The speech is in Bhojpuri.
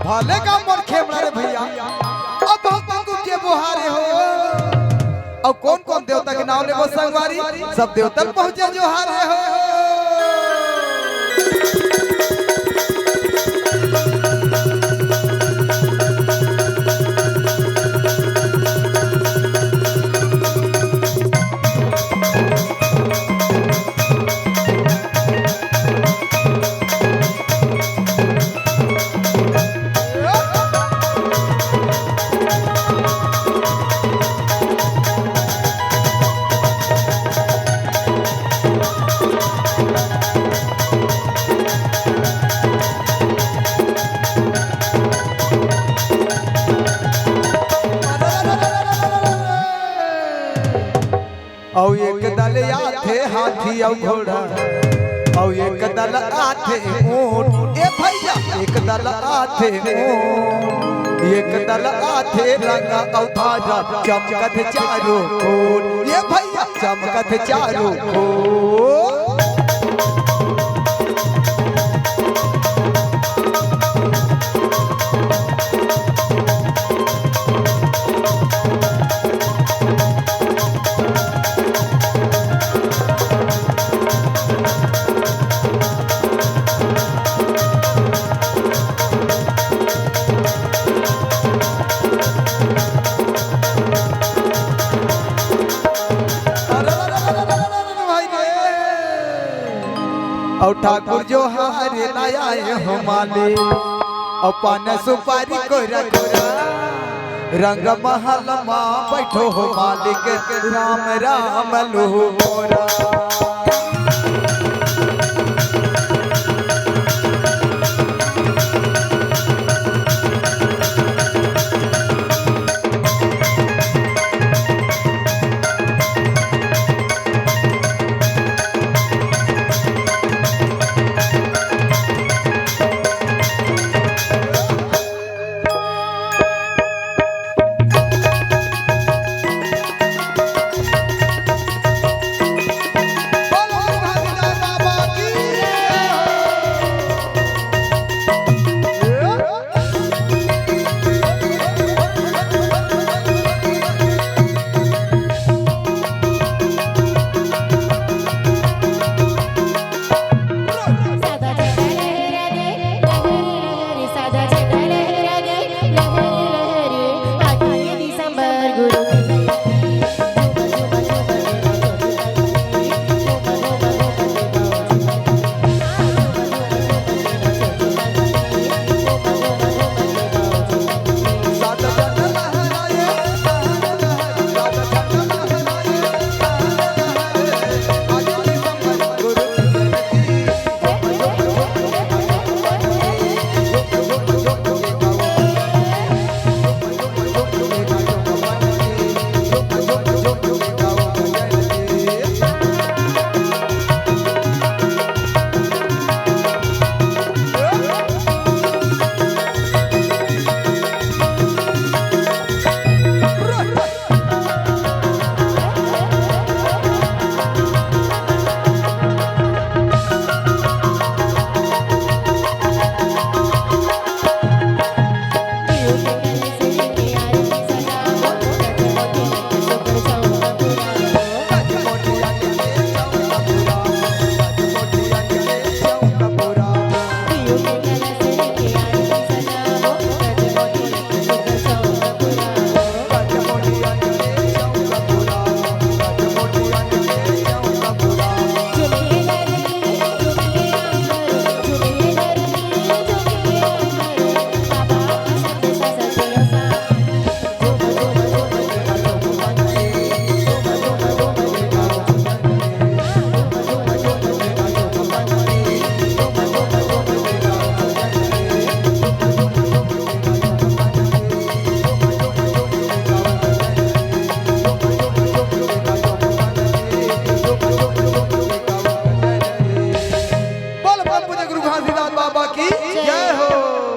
भाले का मन खेमड़ा रे भैया अब भक्तों को के बुहारे हो और कौन कौन देवता के नाम लेबो संगवारी सब देवता पहुंचे जो हारे हो औ एक दल आथे हाथी औ घोड़ा औ एक दल आथे ऊंट ए भैया एक दल आथे ऊंट एक दल आथे रंगा औ धारा चमकत चारों ओर ये भैया चमकत चारों ओर और ठाकुर जो हारे लाया हो माले और पान सुपारी को रखोरा रंग महल माँ बैठो हो मालिक राम राम लो मोरा बाबा की जय हो।